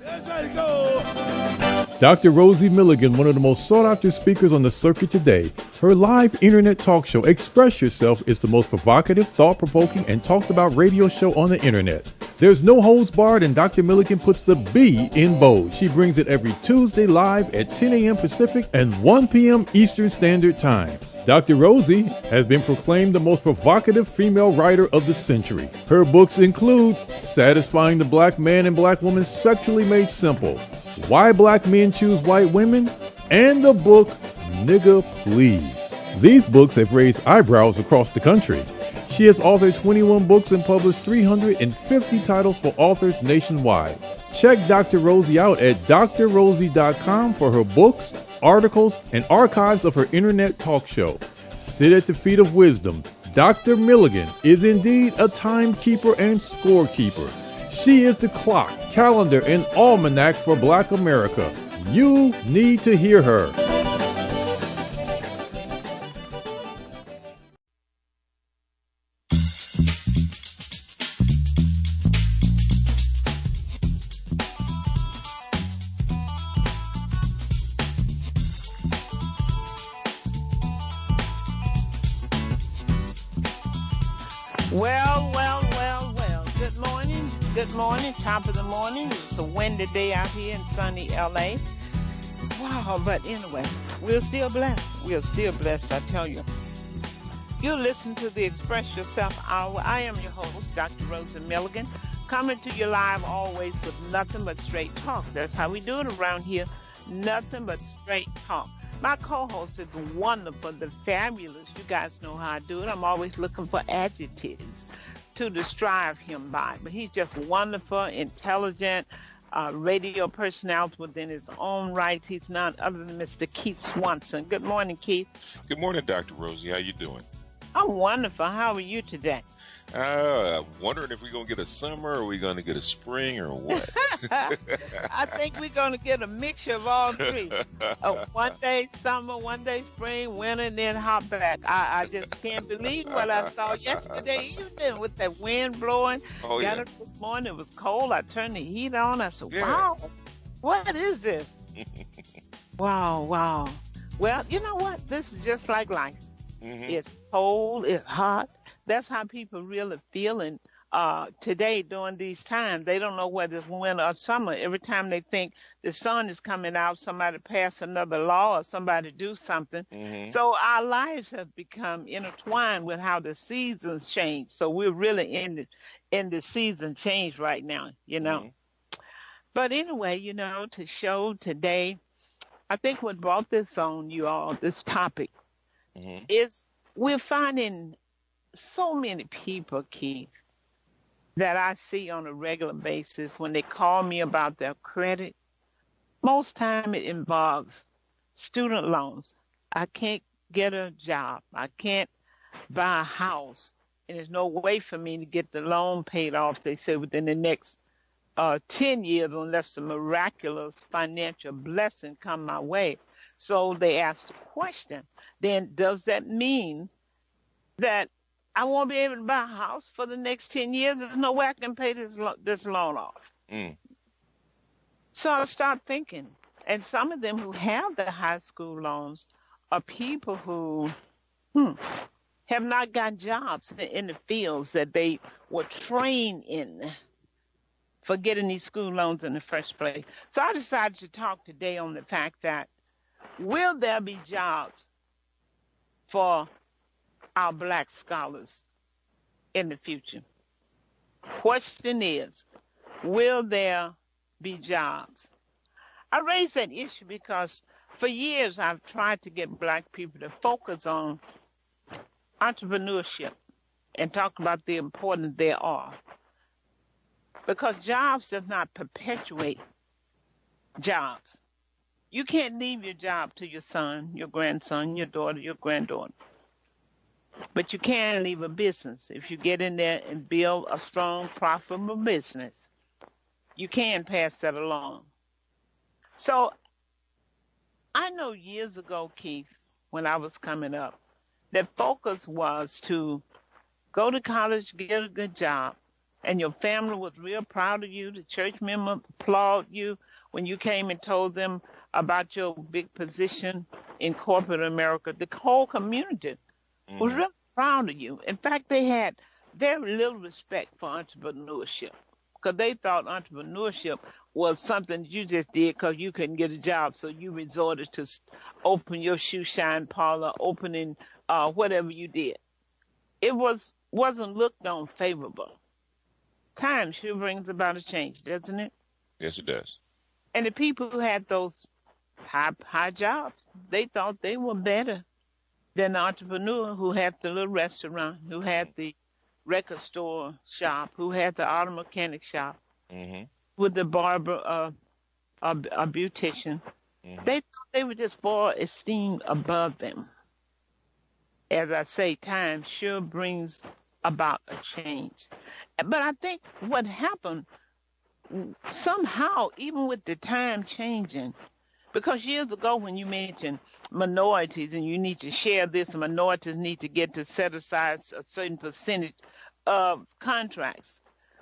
Let's let it go. Dr. Rosie Milligan, one of the most sought after speakers on the circuit today. Her live internet talk show, Express Yourself, is the most provocative, thought provoking, and talked about radio show on the internet. There's no holds barred, and Dr. Milligan puts the B in bold. She brings it every Tuesday live at 10 a.m. Pacific and 1 p.m. Eastern Standard Time. Dr. Rosie has been proclaimed the most provocative female writer of the century. Her books include Satisfying the Black Man and Black Woman Sexually Made Simple, Why Black Men Choose White Women, and the book Nigga Please. These books have raised eyebrows across the country. She has authored 21 books and published 350 titles for authors nationwide. Check Dr. Rosie out at drrosie.com for her books, articles, and archives of her internet talk show. Sit at the feet of wisdom. Dr. Milligan is indeed a timekeeper and scorekeeper. She is the clock, calendar, and almanac for Black America. You need to hear her. Top of the morning. It's a windy day out here in sunny LA. Wow, but anyway, we're still blessed. We're still blessed, I tell you. You listen to the Express Yourself Hour. I am your host, Dr. Rosie Milligan, coming to you live always with nothing but straight talk. That's how we do it around here. Nothing but straight talk. My co-host is wonderful, the fabulous. You guys know how I do it. I'm always looking for adjectives to describe him by, but he's just wonderful, intelligent, radio personality within his own right. He's none other than Mr. Keith Swanson. Good morning, Keith. Good morning, Dr. Rosie. How you doing? I'm wonderful. How are you today? Wondering if we're going to get a summer or are we going to get a spring or what? I think we're going to get a mixture of all three. One day summer, one day spring, winter, and then hop back. I just can't believe what I saw yesterday evening with that wind blowing. Oh, Got yeah. up this morning. It was cold. I turned the heat on. I said, Yeah. wow, what is this? Wow. Well, you know what? This is just like life. Mm-hmm. It's cold. It's hot. That's how people really feeling today during these times. They don't know whether it's winter or summer. Every time they think the sun is coming out, somebody pass another law or somebody do something. Mm-hmm. So our lives have become intertwined with how the seasons change. So we're really in the season change right now, you know. Mm-hmm. But anyway, you know, to show today, I think what brought this on you all, this topic, Mm-hmm. is we're finding so many people, Keith, that I see on a regular basis when they call me about their credit. Most time it involves student loans. I can't get a job. I can't buy a house. And there's no way for me to get the loan paid off, they say, within the next 10 years unless a miraculous financial blessing come my way. So they ask the question, then does that mean that I won't be able to buy a house for the next 10 years? There's no way I can pay this loan off. Mm. So I start thinking, and some of them who have the high school loans are people who have not gotten jobs in the fields that they were trained in for getting these school loans in the first place. So I decided to talk today on the fact that will there be jobs for our black scholars in the future? Question is, will there be jobs? I raise that issue because for years I've tried to get black people to focus on entrepreneurship and talk about the importance there are. Because jobs does not perpetuate jobs. You can't leave your job to your son, your grandson, your daughter, your granddaughter. But you can leave a business. If you get in there and build a strong, profitable business, you can pass that along. So I know years ago, Keith, when I was coming up, that focus was to go to college, get a good job, and your family was real proud of you. The church members applauded you when you came and told them about your big position in corporate America. The whole community was really proud of you. In fact, they had very little respect for entrepreneurship because they thought entrepreneurship was something you just did because you couldn't get a job, so you resorted to open your shoe shine parlor, opening whatever you did. It wasn't looked on favorable. Time sure brings about a change, doesn't it? Yes, it does. And the people who had those high jobs, they thought they were better than the entrepreneur who had the little restaurant, who had the record store shop, who had the auto mechanic shop, with the barber, a beautician. They thought they were just far esteemed above them. As I say, time sure brings about a change. But I think what happened somehow, even with the time changing, because years ago when you mentioned minorities and you need to share this, minorities need to get to set aside a certain percentage of contracts.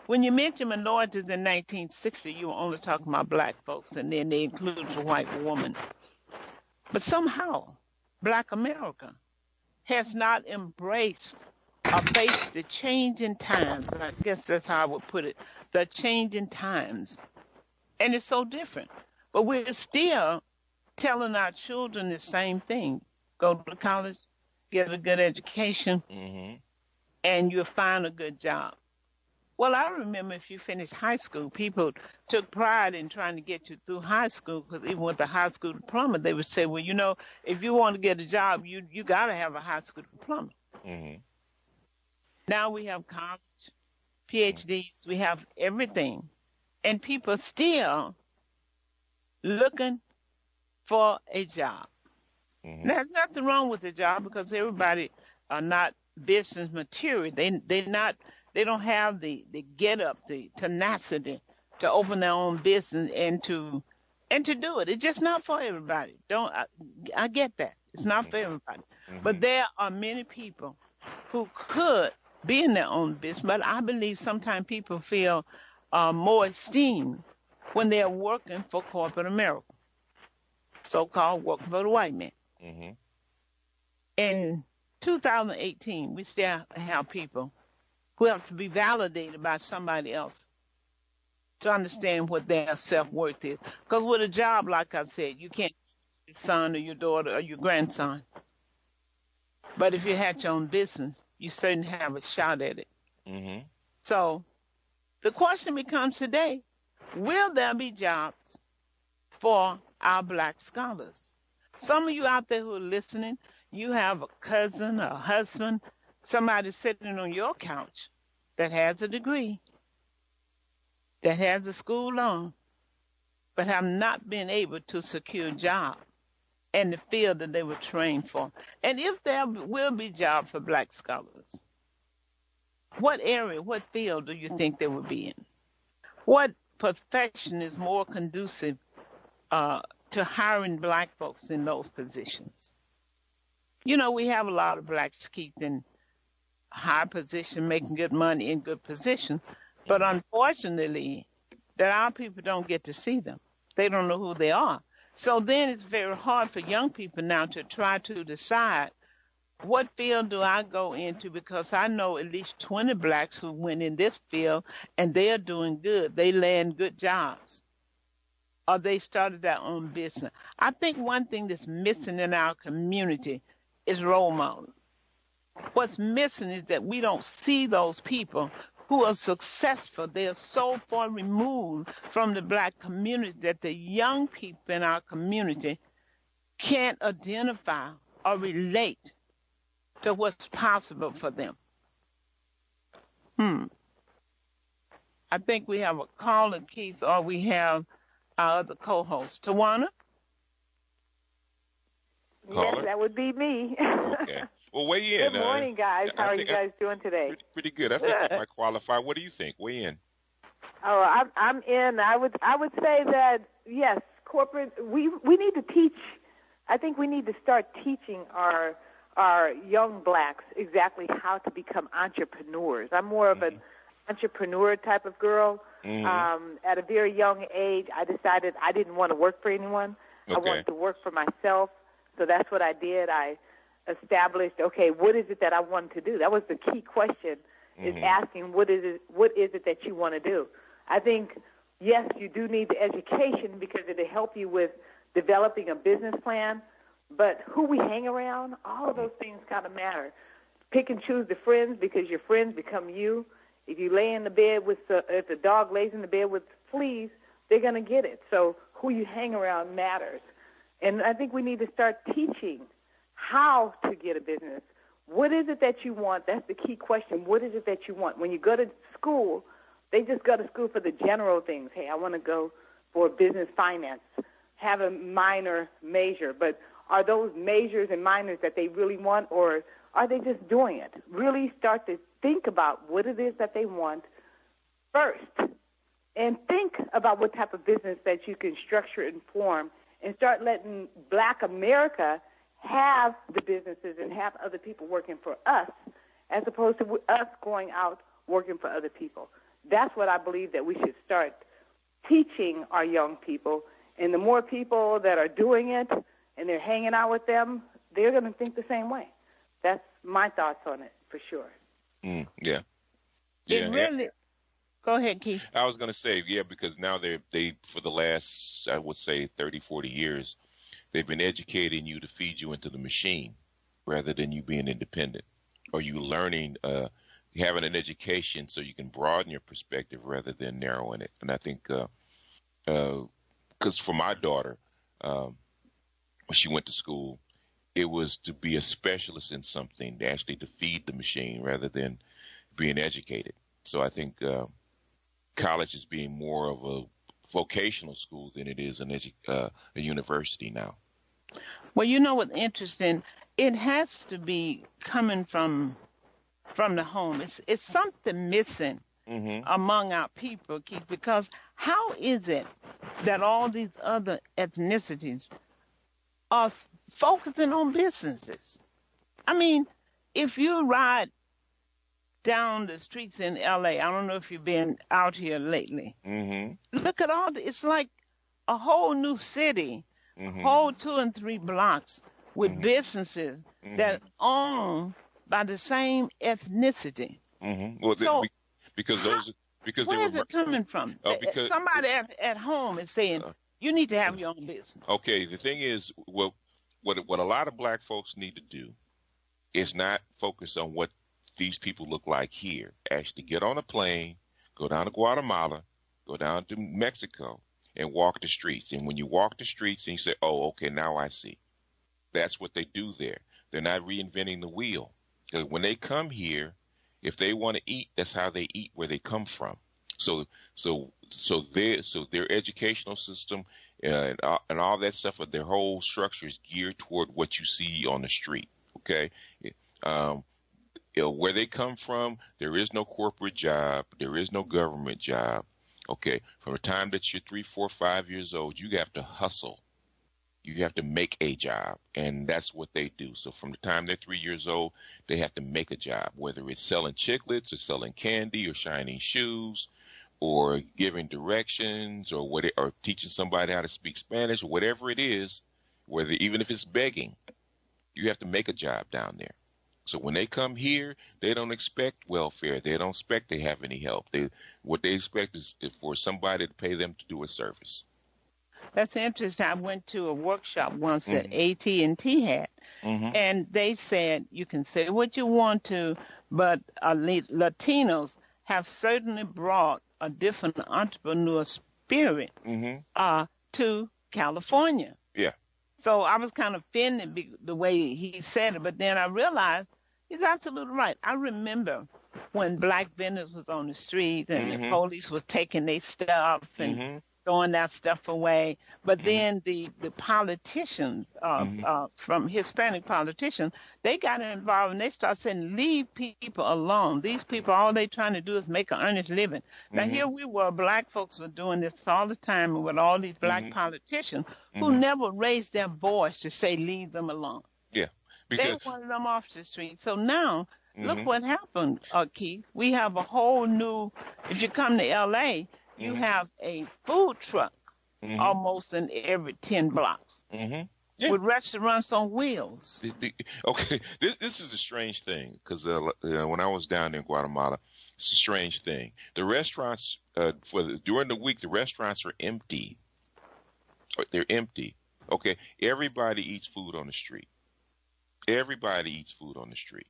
When you mentioned minorities in 1960, you were only talking about black folks, and then they included a white woman. But somehow, Black America has not embraced or faced the change in times. I guess that's how I would put it, the change in times. And it's so different. But we're still telling our children the same thing. Go to college, get a good education, and you'll find a good job. Well, I remember if you finished high school, people took pride in trying to get you through high school, because even with the high school diploma, they would say, well, you know, if you want to get a job, you got to have a high school diploma. Now we have college, PhDs, we have everything. And people still looking for a job. There's nothing wrong with the job because everybody are not business material. They don't have the get up, the tenacity to open their own business and to do it. It's just not for everybody. I get that. It's not for everybody. But there are many people who could be in their own business, but I believe sometimes people feel more esteemed when they're working for corporate America, so-called working for the white man. In 2018, we still have people who have to be validated by somebody else to understand what their self-worth is. Because with a job, like I said, you can't your son or your daughter or your grandson. But if you had your own business, you certainly have a shot at it. So the question becomes today, will there be jobs for our black scholars? Some of you out there who are listening, you have a cousin, a husband, somebody sitting on your couch that has a degree, that has a school loan, but have not been able to secure a job in the field that they were trained for. And if there will be jobs for black scholars, what area, what field do you think they would be in? What profession is more conducive to hiring black folks in those positions? You know, we have a lot of blacks keep in high position, making good money in good position, but unfortunately, that our people don't get to see them. They don't know who they are. So then it's very hard for young people now to try to decide, what field do I go into? Because I know at least 20 blacks who went in this field and they are doing good. They land good jobs. Or they started their own business. I think one thing that's missing in our community is role models. What's missing is that we don't see those people who are successful. They are so far removed from the black community that the young people in our community can't identify or relate to what's possible for them. I think we have a caller, Keith, or we have our other co-host, Tawana. Caller? Yes, that would be me. Okay. Well, weigh in. Good morning, guys. How are you guys doing today? Pretty good. I think I might qualify. What do you think? Weigh in. Oh, I'm in. I would say that yes, corporate. We need to teach. I think we need to start teaching our young blacks exactly how to become entrepreneurs. I'm more of entrepreneur type of girl. At a very young age, I decided I didn't want to work for anyone. Okay. I wanted to work for myself. So that's what I did. I established, okay, what is it that I wanted to do? That was the key question, is asking what is it that you want to do? I think, yes, you do need the education because it'll help you with developing a business plan, but who we hang around, all of those things kind of matter. Pick and choose the friends because your friends become you. If you lay in the bed if the dog lays in the bed with fleas, they're going to get it. So who you hang around matters. And I think we need to start teaching how to get a business. What is it that you want? That's the key question. What is it that you want? When you go to school, they just go to school for the general things. Hey, I want to go for business finance, have a minor major. But are those majors and minors that they really want, or are they just doing it? Really start to think about what it is that they want first, and think about what type of business that you can structure and form, and start letting Black America have the businesses and have other people working for us as opposed to us going out working for other people. That's what I believe that we should start teaching our young people. And the more people that are doing it and they're hanging out with them, they're going to think the same way. That's my thoughts on it, for sure. Yeah. It really. Go ahead, Keith. I was going to say, because now they for the last, I would say, 30, 40 years, they've been educating you to feed you into the machine rather than you being independent, or you learning, having an education so you can broaden your perspective rather than narrowing it. And I think, because for my daughter, when she went to school, it was to be a specialist in something, actually to feed the machine rather than being educated. So I think college is being more of a vocational school than it is a university now. Well, you know what's interesting? It has to be coming from the home. It's something missing among our people, Keith, because how is it that all these other ethnicities are focusing on businesses? I mean, if you ride down the streets in L.A., I don't know if you've been out here lately. Look at it's like a whole new city, whole 2 and 3 blocks with businesses that owned by the same ethnicity. Well, so because where is it coming from? Because somebody at home is saying you need to have your own business. Okay, the thing is, what a lot of Black folks need to do is not focus on what these people look like here. Actually get on a plane, go down to Guatemala, go down to Mexico, and walk the streets. And when you walk the streets and you say, oh, okay, now I see. That's what they do there. They're not reinventing the wheel. Because when they come here, if they want to eat, that's how they eat where they come from. So their educational system and all that stuff, their whole structure is geared toward what you see on the street. Okay, where they come from, there is no corporate job, there is no government job. Okay, from the time that you're 3, 4, 5 years old, you have to hustle. You have to make a job, and that's what they do. So from the time they're 3 years old, they have to make a job, whether it's selling chiclets or selling candy or shining shoes or giving directions or teaching somebody how to speak Spanish or whatever it is, even if it's begging, you have to make a job down there. So when they come here, they don't expect welfare. They don't expect to have any help. What they expect is for somebody to pay them to do a service. That's interesting. I went to a workshop once that AT&T had, and they said you can say what you want to, but Latinos have certainly brought a different entrepreneur spirit to California. Yeah. So I was kind of offended the way he said it, but then I realized he's absolutely right. I remember when Black vendors was on the street and the police was taking their stuff and throwing that stuff away. But then the politicians, from Hispanic politicians, they got involved and they started saying, leave people alone. These people, all they trying to do is make an earnest living. Now, here we were, Black folks were doing this all the time with all these Black politicians who never raised their voice to say, leave them alone. Yeah. They wanted them off the street. So now look what happened, Keith. We have a whole new, if you come to L.A., you have a food truck almost in every 10 blocks with restaurants on wheels. Okay, this is a strange thing because when I was down in Guatemala, it's a strange thing. The restaurants, during the week, the restaurants are empty. They're empty. Okay, everybody eats food on the street. Everybody eats food on the street.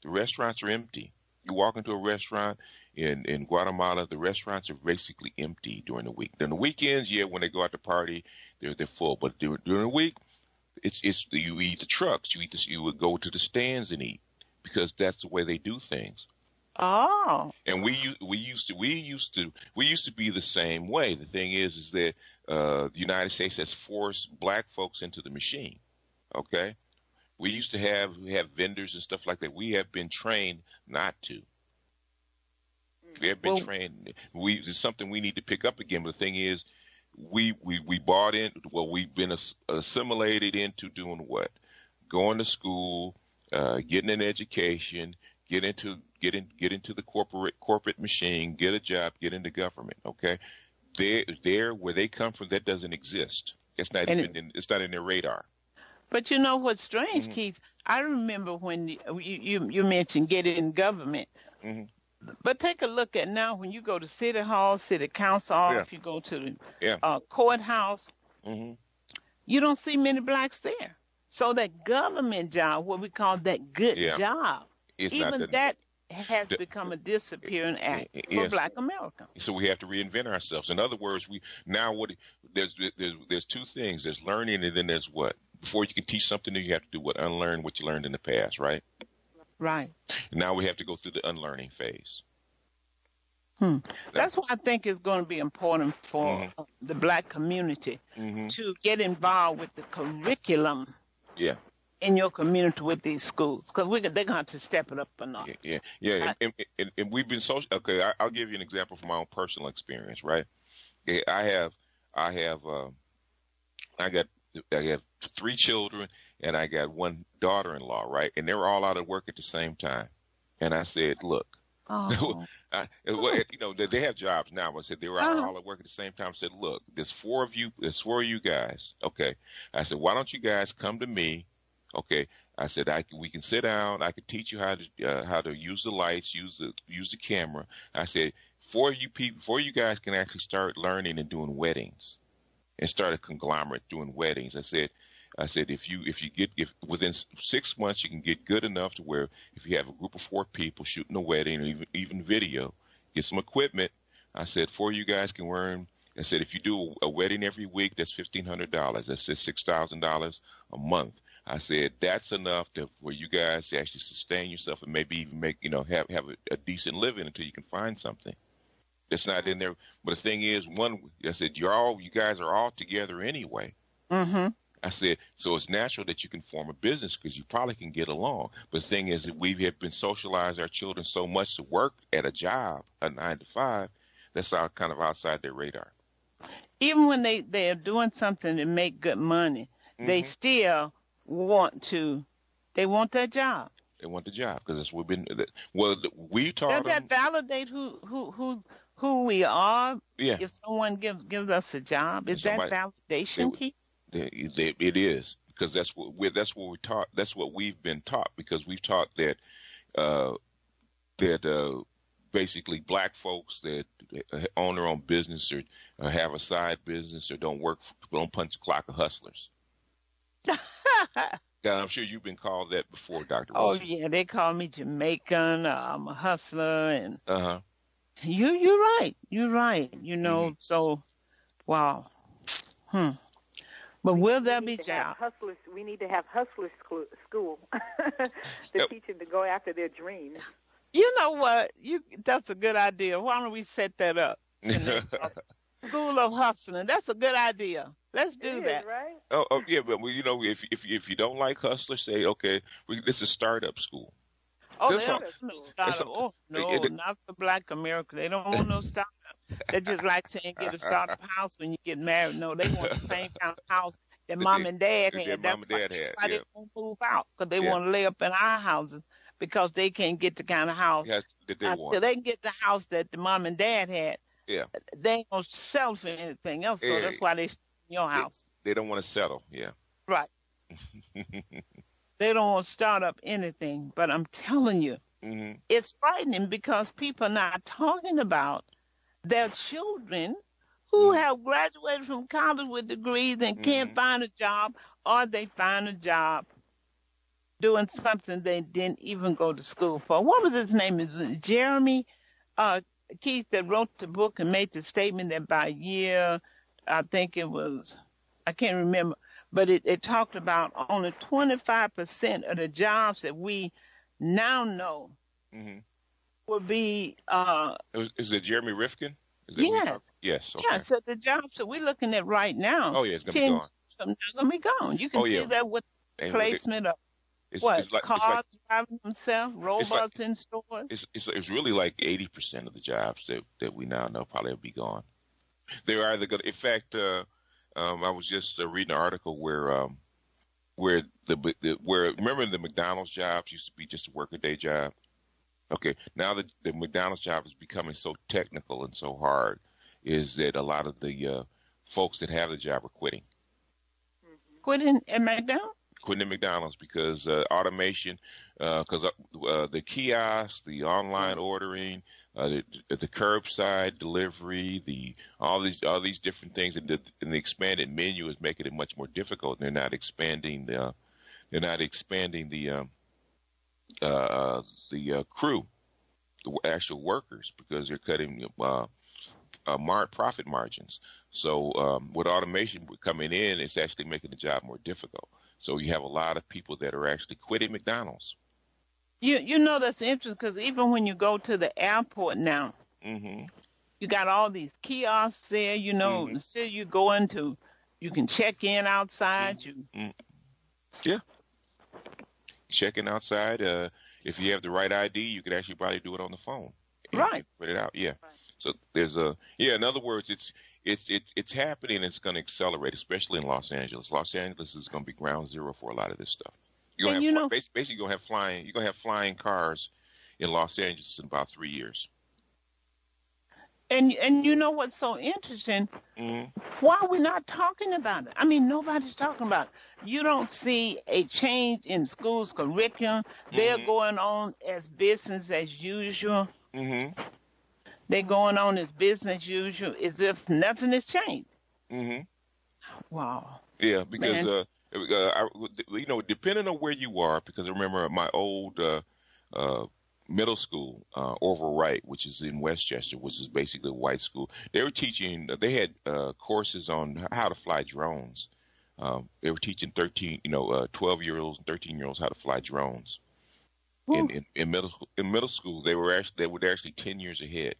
The restaurants are empty. You walk into a restaurant in Guatemala, the restaurants are basically empty during the week. Then the weekends, when they go out to party, they're full. But during the week, it's you eat the trucks. You would go to the stands and eat because that's the way they do things. Oh. And we used to be the same way. The thing is that the United States has forced black folks into the machine. Okay, we used to have vendors and stuff like that. We have been trained not to. We have been trained. It's something we need to pick up again. But the thing is, we bought in. Well, we've been assimilated into doing what? Going to school, getting an education, get into the corporate machine, get a job, get into government. Okay, there where they come from, that doesn't exist. It's not it's not in their radar. But you know what's strange, Keith? I remember when you mentioned getting in government. But take a look at now when you go to City Hall, City Council, if you go to the courthouse, you don't see many blacks there. So that government job, what we call that good job, even that has become a disappearing act for Black Americans. So we have to reinvent ourselves. In other words, there's two things. There's learning, and then there's what? Before you can teach something new, you have to do what? Unlearn what you learned in the past, right? Right. Now we have to go through the unlearning phase. That's why I think it's going to be important for the Black community to get involved with the curriculum in your community with these schools, because they're going to have to step it up a notch. And we've been so okay. I'll give you an example from my own personal experience. Right, I got 3 children and I got 1 daughter-in-law. Right, and they were all out of work at the same time. And I said, look. They have jobs now. But I said they were all at work at the same time. I said, look, there's 4 of you. There's 4 of you guys. Okay. I said, why don't you guys come to me? Okay. I said, we can sit down. I can teach you how to use the lights, use the camera. I said, 4 of you guys can actually start learning and doing weddings, and start a conglomerate doing weddings. I said, if within 6 months you can get good enough to where if you have a group of 4 people shooting a wedding or even video, get some equipment. I said 4 of you guys can learn. I said if you do a wedding every week, that's $1,500. That's $6,000 a month. I said that's enough for you guys to actually sustain yourself and maybe even make have a decent living until you can find something. That's not in there. But the thing is, I said you guys are all together anyway. I said, so it's natural that you can form a business because you probably can get along. But the thing is that we have been socialized our children so much to work at a job, a 9 to 5, that's all kind of outside their radar. Even when they are doing something to make good money, they still want that job. They want the job because that's what we've been. Well, we taught them. Does that validate who we are? Yeah. If someone gives us a job, is that validation, Keith? It is, because that's what we're taught. That's what we've been taught, because we've taught that basically black folks that own their own business or have a side business or don't punch the clock, are hustlers. I'm sure you've been called that before, Dr. Wilson. Oh yeah, they call me Jamaican. I'm a hustler, and you're right. You're right. So wow. But will there be jobs? We need to have hustlers school to teach them to go after their dreams. You know what? That's a good idea. Why don't we set that up? School of hustling. That's a good idea. Let's do that. Right? Oh yeah, but if you don't like hustlers, say okay, this is startup school. Oh, startup. Oh no, not for Black America. They don't want no startup. They just like saying get a startup house when you get married. No, they want the same kind of house that mom and dad had. That's why they won't move out, because they want to lay up in our houses. because they can't get the kind of house Yes, that they until want. they can get the house that the mom and dad had. Yeah. They ain't gonna sell for anything else. So Yeah. that's why they stay in your house. They don't want to settle. Yeah. Right. They don't want to start up anything. But I'm telling you, Hmm. it's frightening because people are not talking about their children who have graduated from college with degrees and can't find a job, or they find a job doing something they didn't even go to school for. What was his name? Is it Jeremy Keith that wrote the book and made the statement that by year, I think it was, I can't remember, but it talked about only 25% of the jobs that we now know will be. Is it Jeremy Rifkin? Is that Yes. Yes. Okay. Yeah, so the jobs that we're looking at right now, Oh, yeah, it's gonna be gone. Some are gonna be gone. You can Oh, yeah. see that with And placement of it's, what it's like, cars driving themselves, robots like- in stores. it's really like 80% of the jobs that we now know probably will be gone. They're either going. In fact, I was just reading an article where remember the McDonald's jobs used to be just a workaday job. Okay, now the McDonald's job is becoming so technical and so hard, is that a lot of the folks that have the job are quitting. Quitting at McDonald's? Quitting at McDonald's because automation, because the kiosks, the online ordering, the curbside delivery, all these different things, and the expanded menu is making it much more difficult. They're not expanding the crew, the actual workers, because they're cutting profit margins. So with automation coming in, it's actually making the job more difficult. So you have a lot of people that are actually quitting McDonald's. You know that's interesting because even when you go to the airport now, you got all these kiosks there. You know, still you go into, you can check in outside. Yeah. Checking outside. If you have the right ID, you could actually probably do it on the phone. Right. Put it out. Yeah. Right. So there's in other words, it's happening and it's going to accelerate, especially in Los Angeles. Los Angeles is going to be ground zero for a lot of this stuff. You're going to have basically you're going to have flying cars in Los Angeles in about 3 years. And you know what's so interesting? Why are we not talking about it? I mean, nobody's talking about it. You don't see a change in schools' curriculum. They're going on as business as usual. They're going on as business as usual, as if nothing has changed. Wow. Yeah, because depending on where you are, because I remember my old middle school, Orville Wright, which is in Westchester, which is basically a white school. They were teaching. They had courses on how to fly drones. They were teaching 12-year-olds and 13-year-olds how to fly drones. In middle school, they were actually 10 years ahead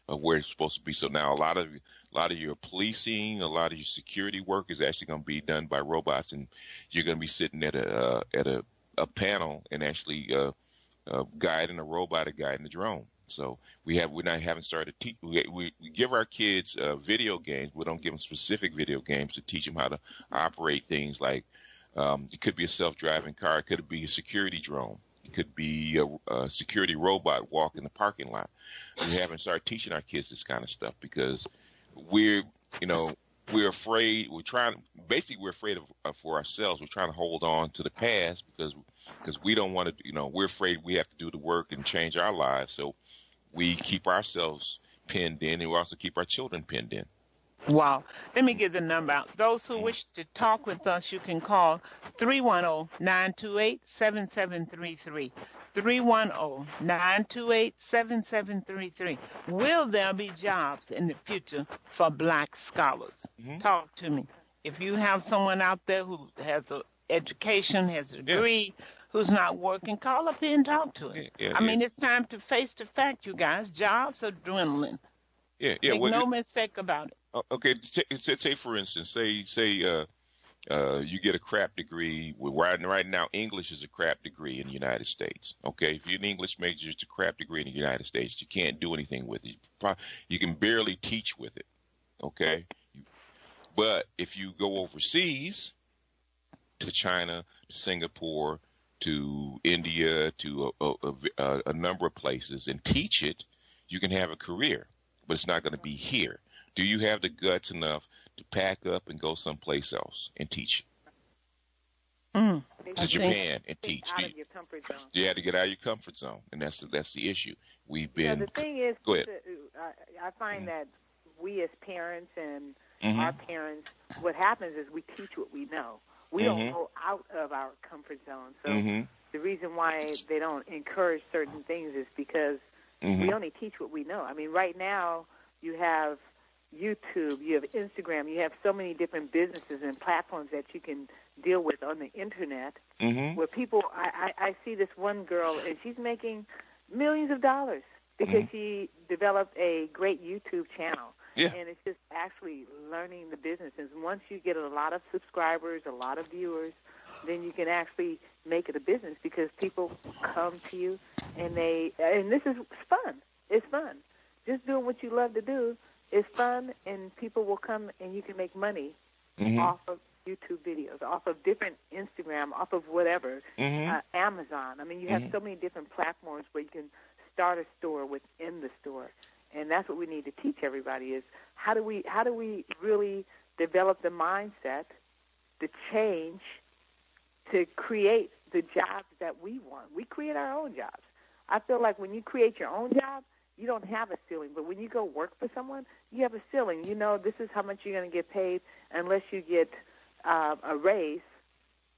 of where it's supposed to be. So now a lot of your policing, a lot of your security work is actually going to be done by robots, and you're going to be sitting at a panel and actually guiding a robot or guiding the drone. So we haven't started we give our kids video games. We don't give them specific video games to teach them how to operate things like it could be a self-driving car, it could be a security drone. It could be a security robot walk in the parking lot. We haven't started teaching our kids this kind of stuff because we're afraid. We're afraid of for ourselves. We're trying to hold on to the past because we don't want to. We're afraid we have to do the work and change our lives. So we keep ourselves pinned in, and we also keep our children pinned in. Wow. Let me get the number out. Those who wish to talk with us, you can call 310-928-7733. 310-928-7733. Will there be jobs in the future for black scholars? Talk to me. If you have someone out there who has an education, has a degree, who's not working, call up here and talk to us. I mean, it's time to face the fact, you guys. Jobs are dwindling. Make no mistake about it. Okay, say for instance, say you get a crap degree. Right now, English is a crap degree in the United States. Okay, if you're an English major, it's a crap degree in the United States. You can't do anything with it. You can barely teach with it. Okay, but if you go overseas to China, to Singapore, to India, to a number of places and teach it, you can have a career, but it's not going to be here. Do you have the guts enough to pack up and go someplace else and teach? To Japan and teach. Out of your comfort zone. You had to get out of your comfort zone, and that's the issue. We've been. The thing is, go ahead. I find that we as parents and our parents, what happens is we teach what we know. We don't go out of our comfort zone. So the reason why they don't encourage certain things is because we only teach what we know. I mean, right now you have YouTube, you have Instagram, you have so many different businesses and platforms that you can deal with on the internet where people, I see this one girl and she's making millions of dollars because she developed a great YouTube channel. Yeah. And it's just actually learning the business. And once you get a lot of subscribers, a lot of viewers, then you can actually make it a business because people come to you and this is fun. It's fun. Just doing what you love to do is fun, and people will come and you can make money off of YouTube videos, off of different Instagram, off of whatever, Amazon. I mean, you have so many different platforms where you can start a store within the store. And that's what we need to teach everybody is how do we really develop the mindset, the change to create the jobs that we want. We create our own jobs. I feel like when you create your own job, you don't have a ceiling. But when you go work for someone, you have a ceiling. You know this is how much you're going to get paid unless you get a raise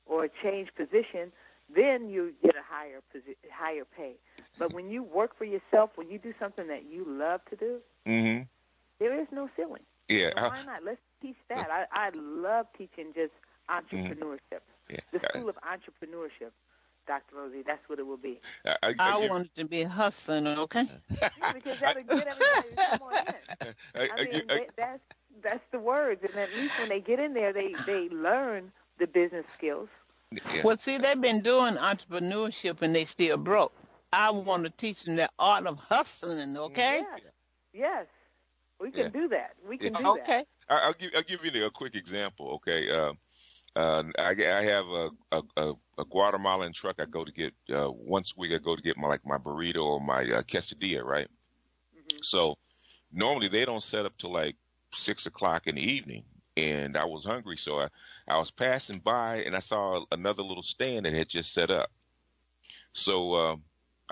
or a change position. Then you get a higher pay. But when you work for yourself, when you do something that you love to do, there is no ceiling. Yeah. So why not? Let's teach that. I love teaching just entrepreneurship. Yeah. The School of Entrepreneurship, Dr. Rosie, that's what it will be. I want it to be hustling, okay? Yeah, because that'll get everybody to come on in. That's the words. And at least when they get in there, they learn the business skills. Yeah. Well, see, they've been doing entrepreneurship and they still broke. I want to teach them the art of hustling, okay? Yes. We can do that. We can do okay. that. I'll give you a quick example, okay? I have a Guatemalan truck I go to get once a week. I go to get my burrito or my quesadilla, right? So normally they don't set up till like 6 o'clock in the evening, and I was hungry, so I was passing by and I saw another little stand that had just set up. So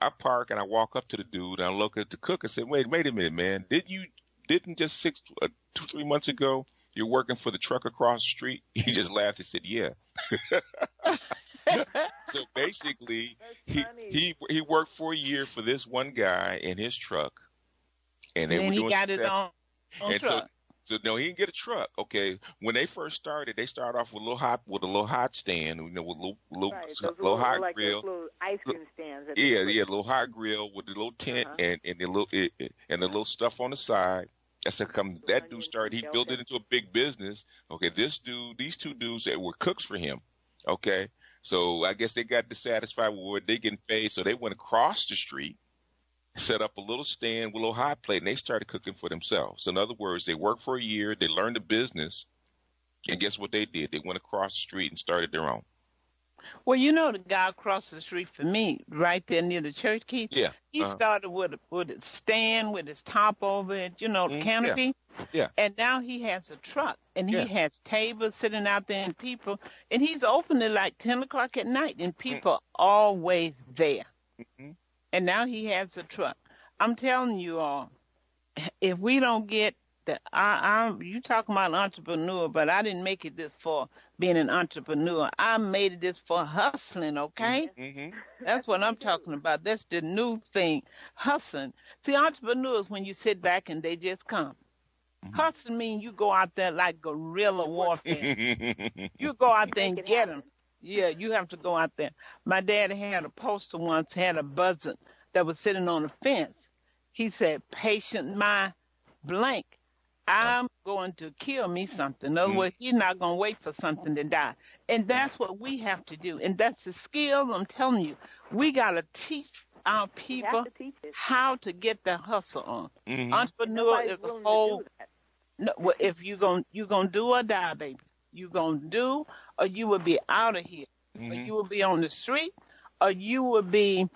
I park and I walk up to the dude and I look at the cook and said, "Wait a minute, man! Didn't just 2-3 months ago?" You're working for the truck across the street? He just laughed and said, "Yeah." So basically, he worked for a year for this one guy in his truck, and they were doing. He got his own truck. So no, he didn't get a truck. Okay, when they first started, they started off with a little hot stand, with little hot like grill, little ice cream stands. Little hot grill with the little tent and the little stuff on the side. I said, that dude started. He built it into a big business. Okay, these two dudes that were cooks for him. Okay, so I guess they got dissatisfied with what they getting paid, so they went across the street, set up a little stand with a little hot plate, and they started cooking for themselves. So in other words, they worked for a year, they learned the business, and guess what they did? They went across the street and started their own. Well, you know the guy across the street from me, right there near the church, Keith? Yeah. He started with a stand with his top over it, the canopy. Yeah. And now he has a truck, and he has tables sitting out there and people, and he's open at like 10 o'clock at night, and people always there. And now he has a truck. I'm telling you all, if we don't get you talking about an entrepreneur, but I didn't make it this for being an entrepreneur. I made it this for hustling, okay? That's what I'm talking about. That's the new thing, hustling. See, entrepreneurs, when you sit back and they just come. Hustling means you go out there like guerrilla warfare. You go out there and get them. Yeah, you have to go out there. My dad had a poster once, had a buzzard that was sitting on a fence. He said, "Patient my blank. I'm going to kill me something." In other words, he's not going to wait for something to die. And that's what we have to do. And that's the skill, I'm telling you. We got to teach our people how to get the hustle on. Entrepreneur is a whole. No, well, if you're going to do or die, baby. You're going to do or you will be out of here. Or you will be on the street or you will be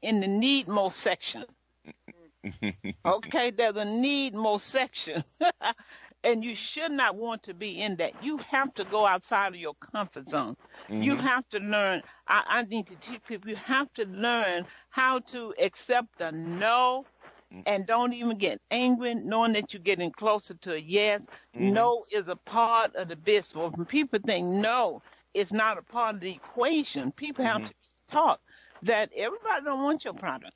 in the need most section. Okay, there's a need most section. And you should not want to be in that. You have to go outside of your comfort zone. You have to learn. I need to teach people, you have to learn how to accept a no and don't even get angry, knowing that you're getting closer to a yes. No is a part of the business. Well, when people think no is not a part of the equation, people have to be taught that everybody don't want your product.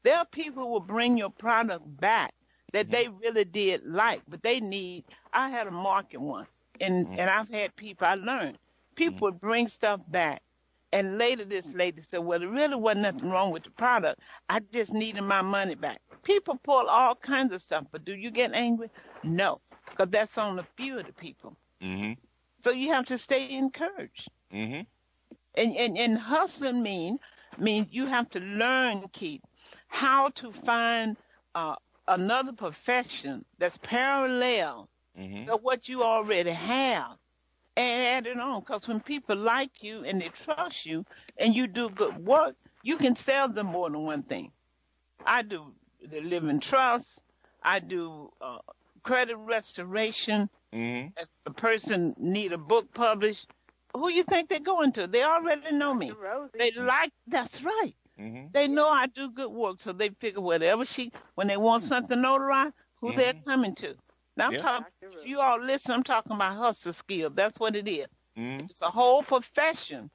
There are people who will bring your product back that they really did like, but they need. I had a market once, and I've had people, I learned, people would bring stuff back, and later this lady said, well, there really wasn't nothing wrong with the product. I just needed my money back. People pull all kinds of stuff, but do you get angry? No, because that's on a few of the people. So you have to stay encouraged. And hustling means you have to learn, Keith, how to find another profession that's parallel to what you already have and add it on. Because when people like you and they trust you and you do good work, you can sell them more than one thing. I do the living trust. I do credit restoration. If a person need a book published, who you think they're going to? They already know me. They like, that's right. They know I do good work, so they figure whatever when they want something notarized, who they're coming to. Now, I'm talking, if you all listen, I'm talking about hustle skills. That's what it is. It's a whole profession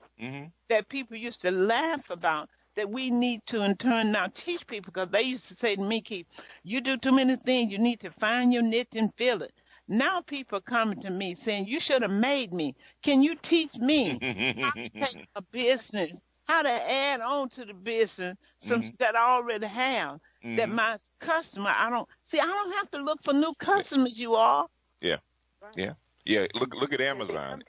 that people used to laugh about that we need to, in turn, now teach people, because they used to say to me, Keith, you do too many things. You need to find your niche and fill it. Now people are coming to me saying, you should have made me. Can you teach me how to take a business, how to add on to the business that I already have, that my customer, I don't have to look for new customers, you all. Yeah. Look at Amazon.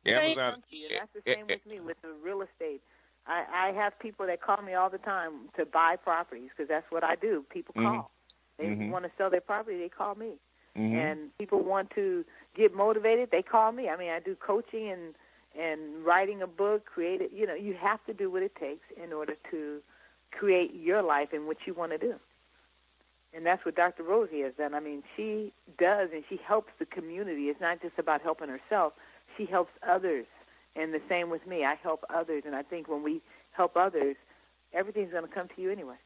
Amazon. That's the same with me with the real estate. I have people that call me all the time to buy properties, because that's what I do. People call. They want to sell their property, they call me. And people want to get motivated, they call me. I mean, I do coaching and writing a book, create. You have to do what it takes in order to create your life and what you want to do. And that's what Dr. Rosie has done. I mean, she does, and she helps the community. It's not just about helping herself. She helps others. And the same with me. I help others. And I think when we help others, everything's going to come to you anyway.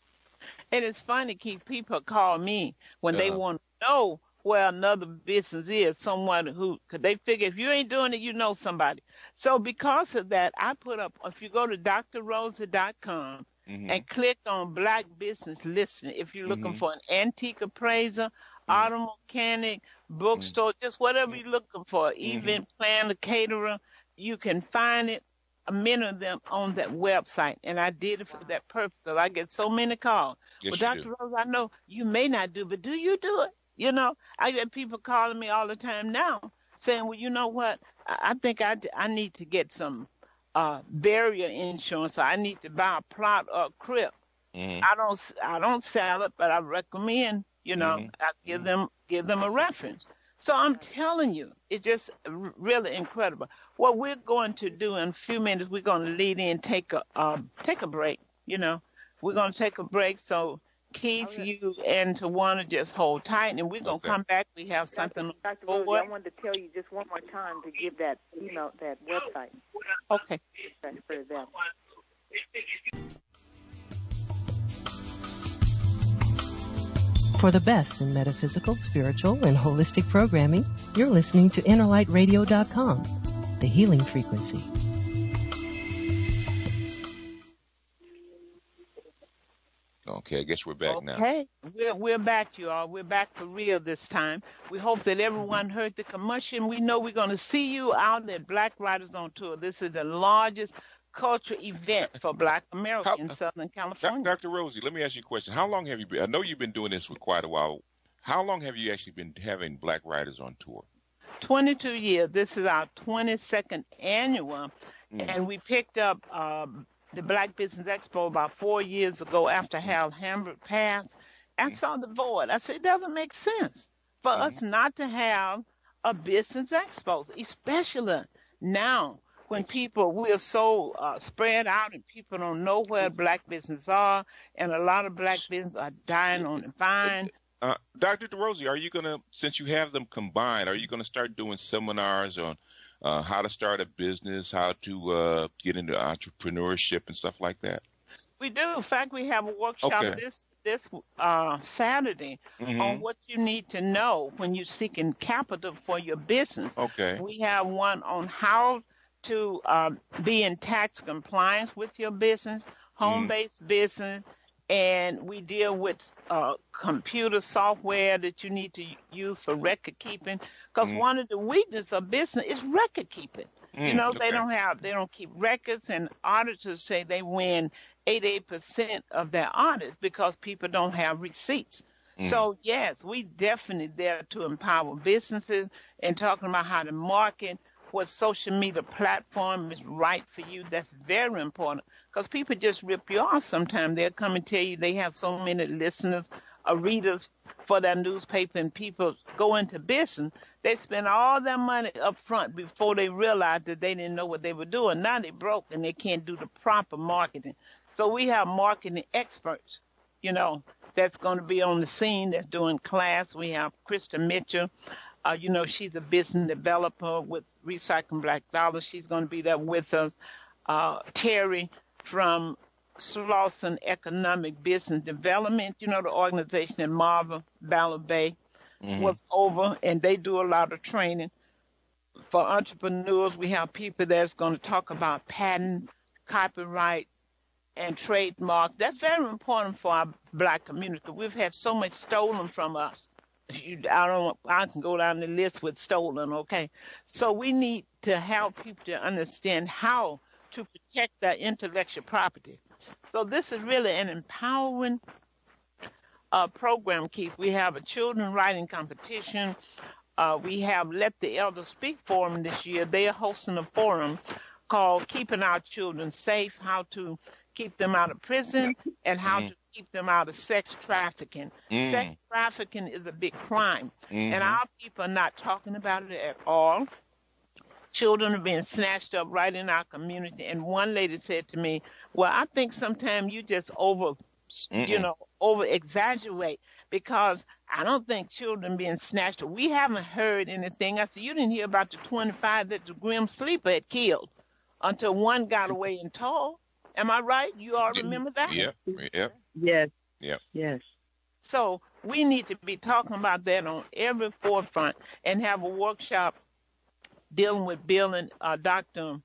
And it's funny, Keith, people call me when they want to know where another business is, someone who, because they figure if you ain't doing it, you know somebody. So because of that, I put up, if you go to drrosie.com and click on Black Business Listing, if you're looking for an antique appraiser, auto mechanic, bookstore, just whatever you're looking for, event planner, caterer, you can find it, many of them on that website. And I did it for that purpose, because I get so many calls. Yes, well, Dr. Rose, I know you may not do, but do you do it? I get people calling me all the time now saying, well, you know what? I think I need to get some barrier insurance. Or I need to buy a plot or a crib. I don't sell it, but I recommend, I give them a reference. So I'm telling you, it's just really incredible. What we're going to do in a few minutes, we're going to lead in, take a break. We're going to take a break. So Keith, you and Tawana just hold tight, and we're going to come back. We have something. Dr. Rosie, I wanted to tell you just one more time to give that email, that website. Okay. That's for them. For the best in metaphysical, spiritual, and holistic programming, you're listening to InnerLightRadio.com, the healing frequency. Okay, I guess we're back now. Okay, we're back, you all. We're back for real this time. We hope that everyone heard the commercial. We know we're going to see you out at Black Writers on Tour. This is the largest cultural event for Black America in Southern California. Dr. Rosie, let me ask you a question. How long have you been? I know you've been doing this for quite a while. How long have you actually been having Black Writers on Tour? 22 years. This is our 22nd annual, and we picked up the Black Business Expo about 4 years ago after Harold Hamburg passed. I saw the void. I said, it doesn't make sense for us not to have a business expo, especially now when we're so spread out and people don't know where black businesses are, and a lot of black businesses are dying on the vine. Dr. DeRosie, are you going to, since you have them combined, are you going to start doing seminars on how to start a business, how to get into entrepreneurship and stuff like that? We do. In fact, we have a workshop this Saturday on what you need to know when you're seeking capital for your business. Okay. We have one on how to be in tax compliance with your business, home-based business, and we deal with computer software that you need to use for record keeping. Because one of the weaknesses of business is record keeping. You know, they don't keep records, and auditors say they win 88% of their audits because people don't have receipts. So, yes, we definitely there to empower businesses and talking about how to market, what social media platform is right for you. That's very important because people just rip you off sometimes. They'll come and tell you they have so many listeners or readers for their newspaper, and people go into business. They spend all their money up front before they realize that they didn't know what they were doing. Now they broke and they can't do the proper marketing. So we have marketing experts, you know, that's going to be on the scene, that's doing class. We have Krista Mitchell. You know, she's a business developer with Recycling Black Dollars. She's going to be there with us. Terry from Slauson Economic Business Development, you know, the organization in Marva, Ballard Bay, was over, and they do a lot of training for entrepreneurs. We have people that's going to talk about patent, copyright, and trademarks. That's very important for our black community. We've had so much stolen from us. I can go down the list with stolen, okay? So we need to help people to understand how to protect their intellectual property. So this is really an empowering program, Keith. We have a children writing competition. We have Let the Elders Speak forum this year. They are hosting a forum called Keeping Our Children Safe, how to keep them out of prison and how to keep them out of sex trafficking. Sex trafficking is a big crime, and our people are not talking about it at all. Children are being snatched up right in our community. And one lady said to me, well, I think sometimes you just over exaggerate, because I don't think children being snatched up. We haven't heard anything. I said, you didn't hear about the 25 that the Grim Sleeper had killed until one got away and told. Am I right? You all remember that? Yep. Yes. Yep. Yes. So we need to be talking about that on every forefront and have a workshop dealing with Bill and Dr.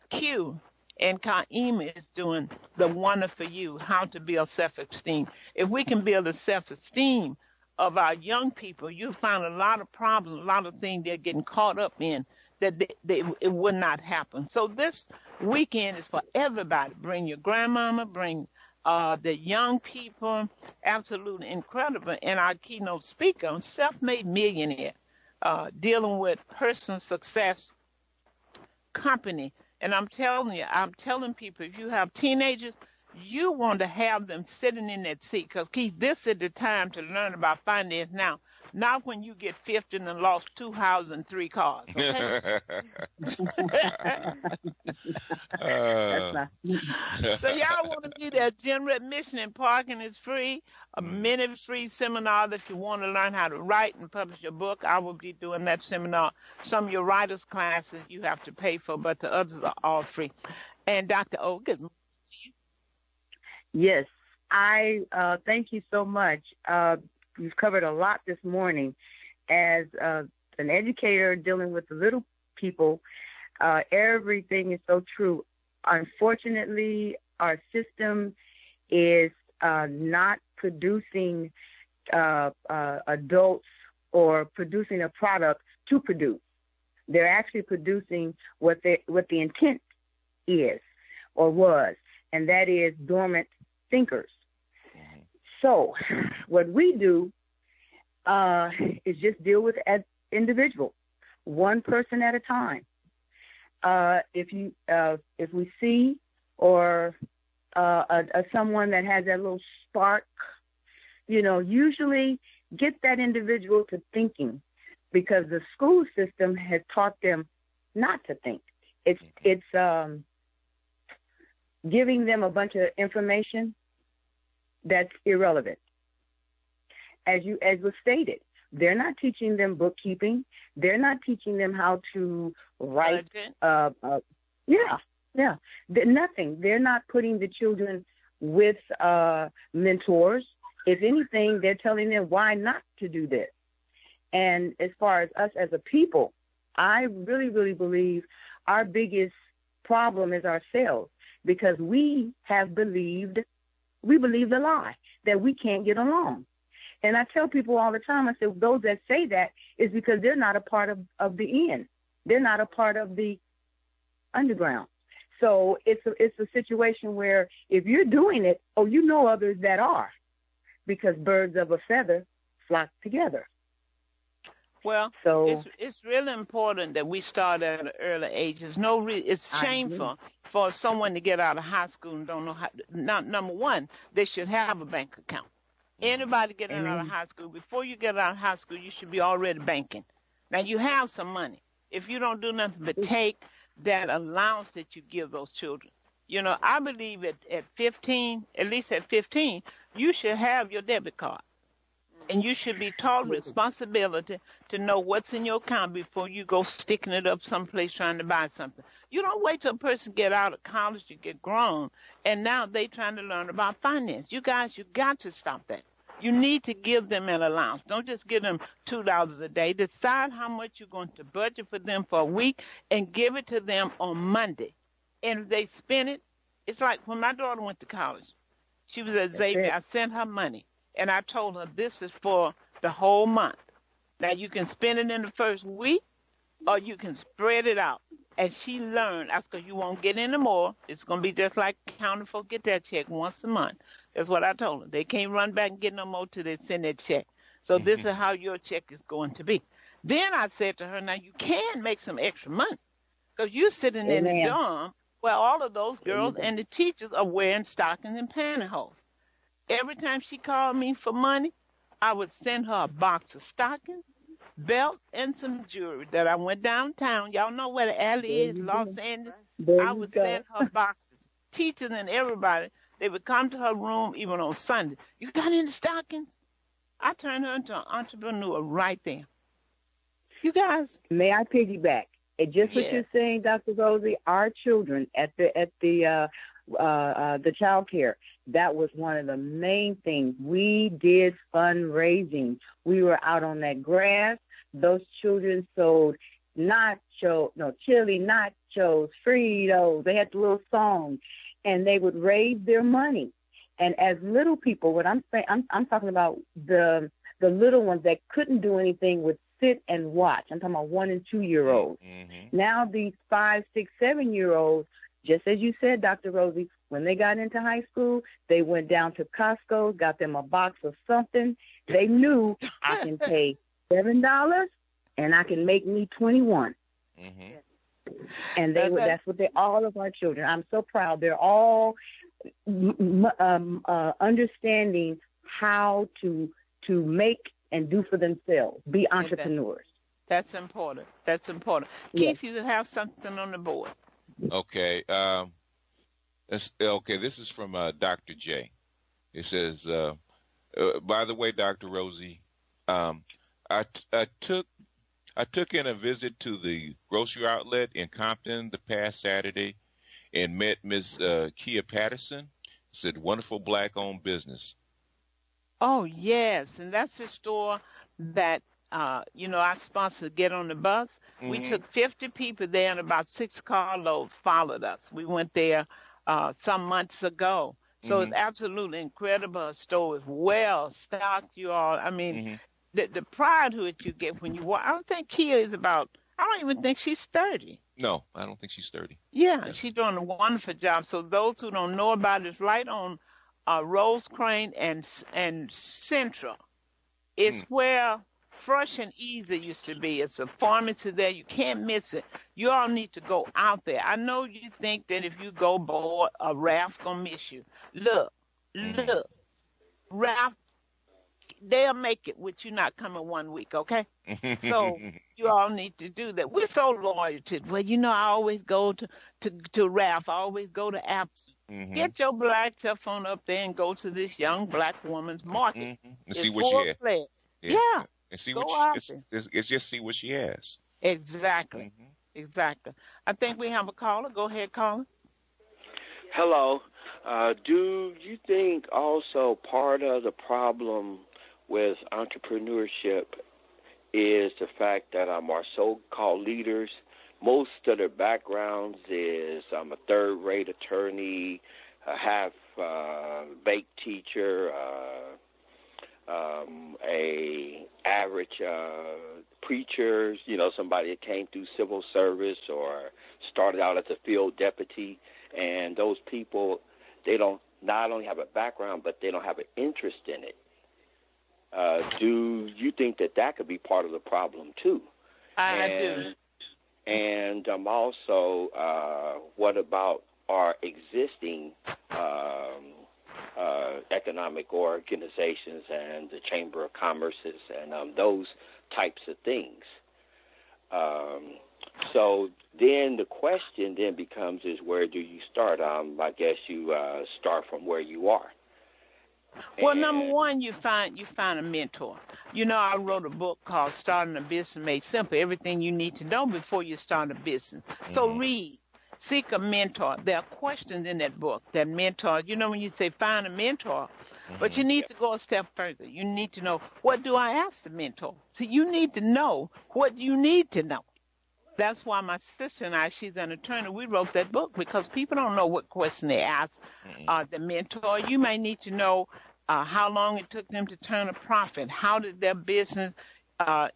Q, and Kaima is doing the Wonder for You, how to build self-esteem. If we can build a self-esteem of our young people, you'll find a lot of problems, a lot of things they're getting caught up in that it would not happen. So this weekend is for everybody. Bring your grandmama, bring the young people, absolutely incredible. And our keynote speaker, self-made millionaire, dealing with personal success company. And I'm telling people, if you have teenagers, you want to have them sitting in that seat, because, Keith, this is the time to learn about finance now, not when you get 50 and lost 2 houses and 3 cars. Okay? So y'all want to be there. General admission and parking is free. A minute free seminar if you want to learn how to write and publish your book. I will be doing that seminar. Some of your writers' classes you have to pay for, but the others are all free. And Dr. O, good morning to you. Yes, I thank you so much. You've covered a lot this morning. As an educator dealing with the little people, everything is so true. Unfortunately, our system is not producing adults or producing a product to produce. They're actually producing what the intent is or was, and that is dormant thinkers. So what we do is just deal with individuals, one person at a time. If we see or someone that has that little spark, usually get that individual to thinking, because the school system has taught them not to think. It's giving them a bunch of information that's irrelevant. As was stated, they're not teaching them bookkeeping. They're not teaching them how to write. Nothing. They're not putting the children with mentors. If anything, they're telling them why not to do this. And as far as us as a people, I really, really believe our biggest problem is ourselves, because we believe the lie that we can't get along. And I tell people all the time, I say, those that say that is because they're not a part of the end. They're not a part of the underground. So it's a situation where if you're doing it, you know others that are, because birds of a feather flock together. Well, so it's really important that we start at an early age. It's shameful for someone to get out of high school and don't know how. Number one, they should have a bank account. Anybody getting out of high school, before you get out of high school, you should be already banking. Now, you have some money. If you don't do nothing but take that allowance that you give those children. You know, I believe at 15, at least at 15, you should have your debit card. And you should be taught responsibility to know what's in your account before you go sticking it up someplace trying to buy something. You don't wait till a person get out of college, you get grown, and now they trying to learn about finance. You guys, you got to stop that. You need to give them an allowance. Don't just give them $2 a day. Decide how much you're going to budget for them for a week and give it to them on Monday. And if they spend it, it's like when my daughter went to college. She was at Xavier. I sent her money, and I told her this is for the whole month. Now, you can spend it in the first week, or you can spread it out. And she learned. That's because you won't get any more. It's going to be just like counting folks get that check once a month. That's what I told her. They can't run back and get no more till they send that check. So this is how your check is going to be. Then I said to her, now you can make some extra money, because you're sitting in the dorm where all of those girls and the teachers are wearing stockings and pantyhose. Every time she called me for money, I would send her a box of stockings, belt, and some jewelry that I went downtown. Y'all know where the alley is, Los Angeles. I would send her boxes. Teachers and everybody, they would come to her room even on Sunday. You got any stockings? I turned her into an entrepreneur right there. You guys. May I piggyback? And just what you're saying, Dr. Rosie, our children at the child care, that was one of the main things. We did fundraising. We were out on that grass. Those children sold chili, nachos, Fritos. They had the little songs, and they would raise their money. And as little people, what I'm saying, I'm talking about the little ones that couldn't do anything would sit and watch. I'm talking about 1 and 2 year olds. Mm-hmm. Now these 5, 6, 7 year olds, just as you said, Dr. Rosie, when they got into high school, they went down to Costco, got them a box of something. They knew I can pay $7 and I can make me 21. Mm-hmm. And that's what all of our children. I'm so proud. They're all understanding how to make and do for themselves, be entrepreneurs. That's important. That's important. Keith, you have something on the board. Okay. This is from Dr. J. It says, by the way, Dr. Rosie, I took in a visit to the grocery outlet in Compton the past Saturday and met Ms. Kia Patterson. Said wonderful black-owned business. Oh, yes. And that's the store that, I sponsored Get on the Bus. Mm-hmm. We took 50 people there, and about 6 carloads followed us. We went there some months ago. So It's absolutely incredible. A store is well stocked, you all. I mean, the pride that you get when you walk. I don't think Kia is I don't even think she's 30. No, I don't think she's 30. Yeah, she's doing a wonderful job. So those who don't know about it, it's right on Rosecrans and Central. It's where Fresh and Easy used to be. It's a pharmacy there. You can't miss it. You all need to go out there. I know you think that if you go bored, Ralph gonna miss you. Look, Ralph they'll make it with you not coming 1 week, okay? So you all need to do that. We're so loyal to, well, I always go to Ralph. I always go to Apps. Get your black cell phone up there and go to this young black woman's market. And see what she has. Yeah. And see go what it's just see what she has. Exactly. Exactly. I think we have a caller. Go ahead, caller. Hello. Do you think also part of the problem with entrepreneurship is the fact that our so-called leaders, most of their backgrounds is I'm a third-rate attorney, a half-baked teacher, a average preacher, somebody that came through civil service or started out as a field deputy, and those people, they don't not only have a background, but they don't have an interest in it. Do you think that could be part of the problem too? I do. And also, what about our existing economic organizations and the Chamber of Commerces and those types of things? So then the question then becomes is where do you start? I guess you start from where you are. Well, number one, you find a mentor. I wrote a book called Starting a Business Made Simple, everything you need to know before you start a business. So read, seek a mentor. There are questions in that book that mentor, when you say find a mentor, but you need to go a step further. You need to know, what do I ask the mentor? So you need to know what you need to know. That's why my sister and I, she's an attorney, we wrote that book because people don't know what question they ask the mentor. You may need to know how long it took them to turn a profit. How did their business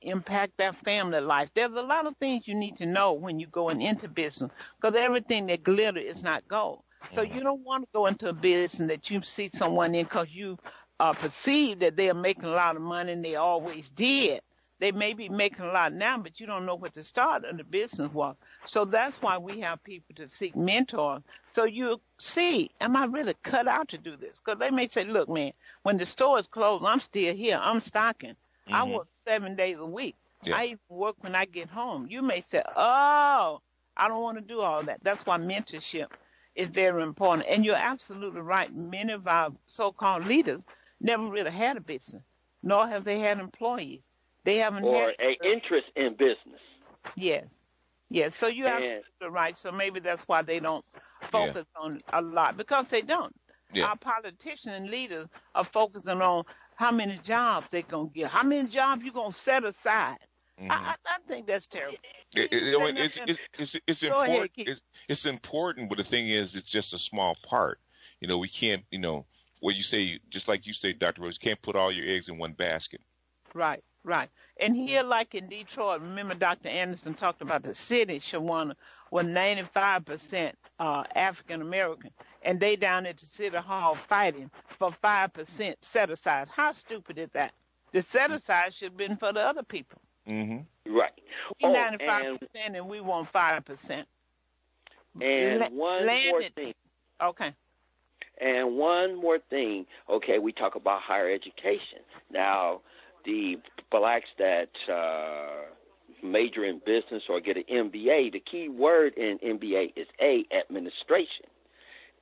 impact their family life? There's a lot of things you need to know when you're going into business because everything that glitter is not gold. So you don't want to go into a business that you see someone in because you perceive that they are making a lot of money and they always did. They may be making a lot now, but you don't know what the start of the business was. So that's why we have people to seek mentors. So you see, am I really cut out to do this? Because they may say, look, man, when the store is closed, I'm still here. I'm stocking. I work 7 days a week. Yeah. I even work when I get home. You may say, oh, I don't want to do all that. That's why mentorship is very important. And you're absolutely right. Many of our so-called leaders never really had a business, nor have they had employees. They haven't had an interest in business. Yes. Yes. So you're absolutely right. So maybe that's why they don't focus on a lot, because they don't. Yeah. Our politicians and leaders are focusing on how many jobs they're going to get, how many jobs you're going to set aside. I think that's terrible. It's important. It's important, but the thing is, it's just a small part. We can't, what you say, just like you say, Dr. Rose, you can't put all your eggs in one basket. Right. Right. And here, like in Detroit, remember Dr. Anderson talked about the city, Shawana, was 95% African-American. And they down at the city hall fighting for 5% set-aside. How stupid is that? The set-aside should have been for the other people. Right. We 95% and we want 5%. And one more thing. Okay. And one more thing. Okay, we talk about higher education. Now, the blacks that major in business or get an MBA, the key word in MBA is administration.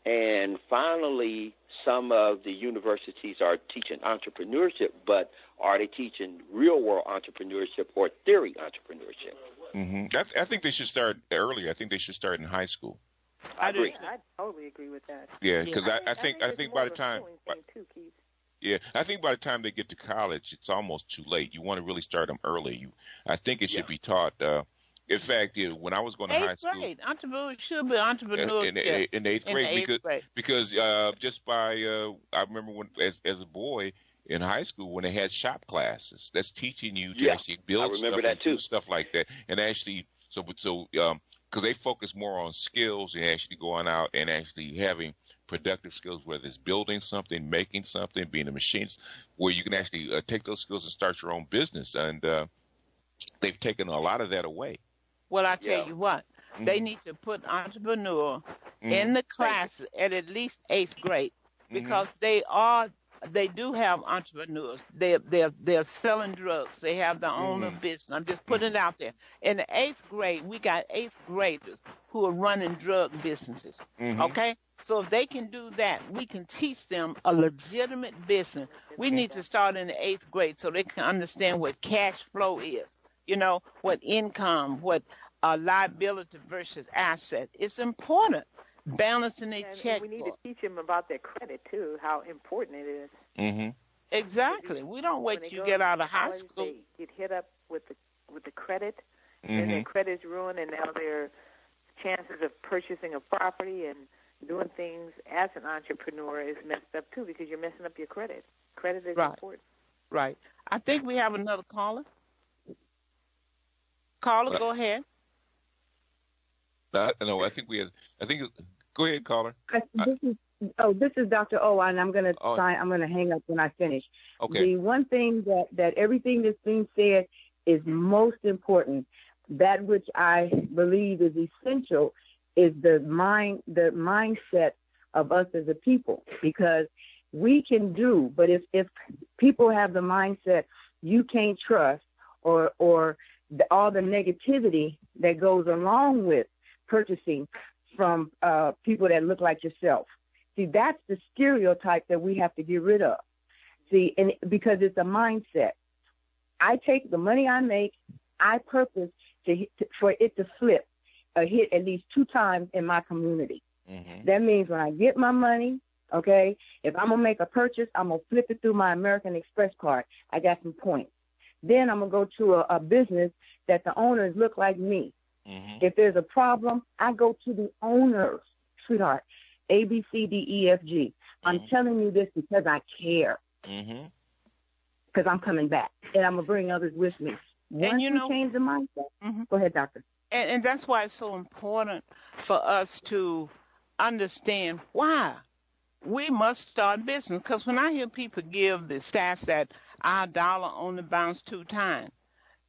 And finally, some of the universities are teaching entrepreneurship, but are they teaching real-world entrepreneurship or theory entrepreneurship? I think they should start earlier. I think they should start in high school. I agree. I totally agree with that. Yeah, because I think by the time. Yeah, I think by the time they get to college, it's almost too late. You want to really start them early. I think it should be taught. In fact, when I was going to high school, entrepreneurs should be entrepreneurs in eighth grade, because just by I remember when as a boy in high school when they had shop classes. That's teaching you to actually build stuff and do stuff like that, and actually because they focus more on skills and actually going out and actually having productive skills, whether it's building something, making something, being a machine, where you can actually take those skills and start your own business. And they've taken a lot of that away. Well, I tell you what, they need to put entrepreneur in the classes at least 8th grade, because they are they do have entrepreneurs. They're selling drugs. They have their own business. I'm just putting it out there. In the 8th grade, we got 8th graders who are running drug businesses. Okay? So if they can do that, we can teach them a legitimate business. We need to start in the 8th grade so they can understand what cash flow is. You know, what income, what liability versus asset. It's important. Balancing their checkbook. We need to teach them about their credit, too, how important it is. Exactly. We don't wait till you get out of high school. They get hit up with the credit, and their credit's ruined, and now their chances of purchasing a property and doing things as an entrepreneur is messed up, too, because you're messing up your credit. Credit is important. Right. I think we have another caller. Caller, go ahead. No, I think we have. I think. Go ahead, caller. This is Dr. O, and I'm gonna I'm gonna hang up when I finish. Okay. The one thing that everything that's being said is most important. That which I believe is essential is the mindset of us as a people, because we can do, but if people have the mindset you can't trust or all the negativity that goes along with purchasing from people that look like yourself. See, that's the stereotype that we have to get rid of. See, and because it's a mindset. I take the money I make, I purpose for it to flip, hit at least 2 times in my community. That means when I get my money, okay, if I'm going to make a purchase, I'm going to flip it through my American Express card. I got some points. Then I'm going to go to a business that the owners look like me. If there's a problem, I go to the owners, sweetheart, A, B, C, D, E, F, G. I'm telling you this because I care. Because I'm coming back, and I'm going to bring others with me. Once you change the mindset. Go ahead, doctor. And that's why it's so important for us to understand why we must start business. Because when I hear people give the stats that our dollar only bounced 2 times,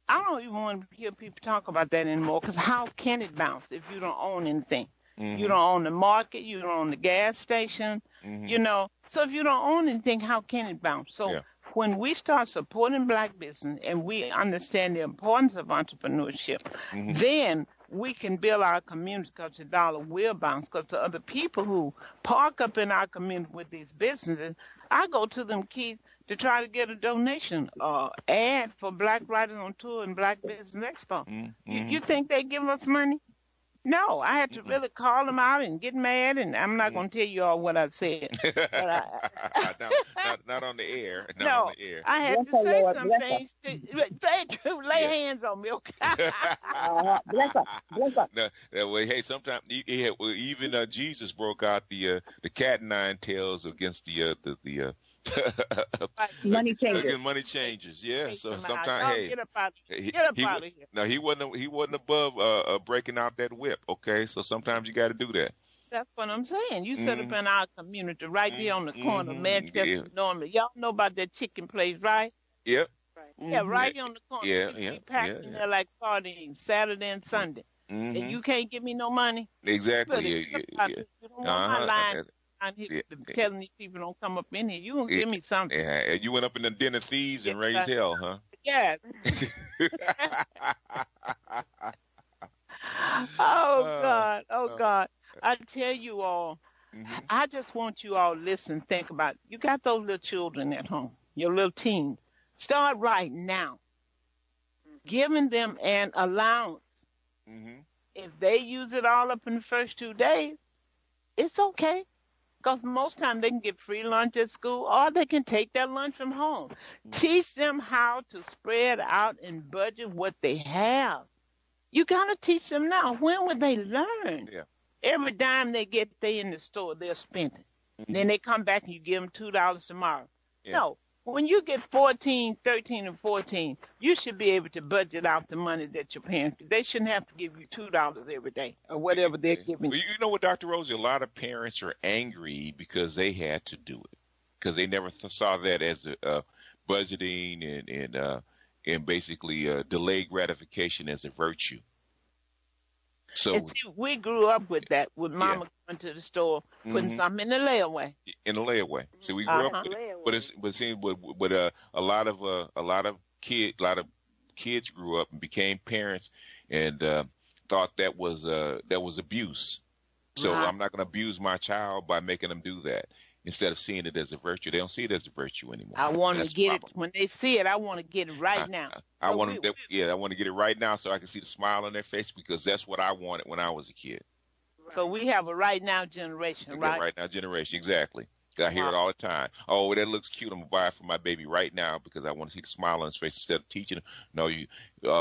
I don't even want to hear people talk about that anymore, because how can it bounce if you don't own anything? You don't own the market, you don't own the gas station, you know. So if you don't own anything, how can it bounce? So when we start supporting black business and we understand the importance of entrepreneurship, then we can build our community, because the dollar will bounce. Because the other people who park up in our community with these businesses, I go to them, Keith, to try to get a donation ad for Black Writers on Tour and Black Business Expo. You think they give us money? No, I had to really call them out and get mad, and I'm not going to tell you all what I said. But not on the air. Not no, on the air. I had to say some things. Lay hands on me, okay? Bless up. No, well, hey, sometimes even Jesus broke out the cat and nine tails against the money changers. Money changers, yeah. So sometimes, hey, get up out of here. No, he wasn't above breaking out that whip. Okay, so sometimes you got to do that. That's what I'm saying. You set up in our community right there on the corner of Manchester Norman. Y'all know about that chicken place, right? Yep. Yeah, right on the corner. Yeah, packed in there like sardines Saturday and Sunday. And you can't give me no money. Exactly. You don't want my line. I'm telling these people don't come up in here. You gonna give me something. Yeah, you went up in the den of thieves and raised hell, huh? Yeah. Oh God. I tell you all, I just want you all to listen, think about it. You got those little children at home, your little teens. Start right now giving them an allowance. If they use it all up in the first 2 days, it's okay. Because most times they can get free lunch at school, or they can take their lunch from home. Teach them how to spread out and budget what they have. You got to teach them now. When would they learn? Yeah. Every dime they get, they in the store, they'll spend it. Then they come back and you give them $2 tomorrow. Yeah. No. When you get 14, 13, and 14, you should be able to budget out the money that your parents give. They shouldn't have to give you $2 every day or whatever they're giving you. You know what, Dr. Rosie? A lot of parents are angry because they had to do it, because they never saw that as budgeting and basically delayed gratification as a virtue. So And see, we grew up with that, with Mama going to the store, putting something in the layaway. in a layaway. So we grew up with it, but a lot of kids grew up and became parents and thought that was abuse. So Right. I'm not going to abuse my child by making them do that. Instead of seeing it as a virtue, they don't see it as a virtue anymore. I want That's to the get it problem. when they see it. I want to get it right now. I So want we- them. I want to get it right now so I can see the smile on their face because that's what I wanted when I was a kid. So we have a right now generation, Okay, right? right now generation, exactly. 'Cause I hear it all the time. Oh, that looks cute. I'm gonna buy it for my baby right now because I want to see the smile on his face instead of teaching him. No,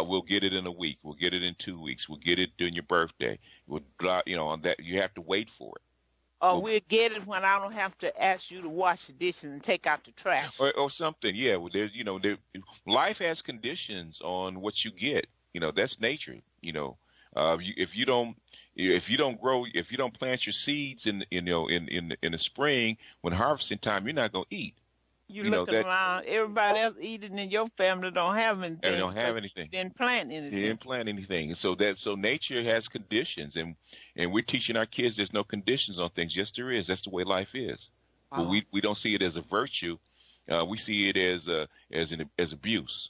we'll get it in a week. We'll get it in 2 weeks. We'll get it during your birthday. On that you have to wait for it. Or we'll get it when I don't have to ask you to wash the dishes and take out the trash. Or something, yeah. Well, life has conditions on what you get. That's nature. If you don't plant your seeds in the spring when harvesting time, you're not gonna eat. You looking around, everybody else eating in your family don't have anything. They don't have anything. You didn't plant anything. They didn't plant anything. And so nature has conditions, and we're teaching our kids there's no conditions on things. Yes, there is. That's the way life is. But we don't see it as a virtue. We see it as abuse.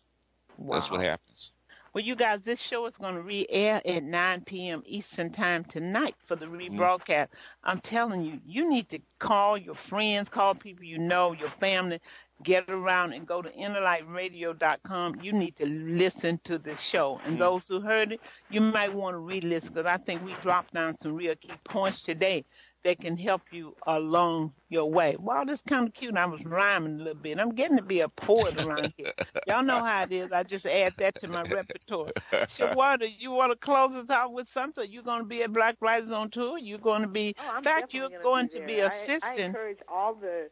Wow. That's what happens. Well, you guys, this show is going to re-air at 9 p.m. Eastern Time tonight for the rebroadcast. I'm telling you, you need to call your friends, call people you know, your family, get around and go to InnerlightRadio.com. You need to listen to this show. And those who heard it, you might want to re-listen because I think we dropped down some real key points today that can help you along your way. Wow, this is kind of cute. I was rhyming a little bit. I'm getting to be a poet around here. Y'all know how it is. I just add that to my repertoire. Shawanda, you want to close us out with something? You're going to be at Black Writers on Tour? You're going to be, in fact, you're going to be there. assisting. I encourage all the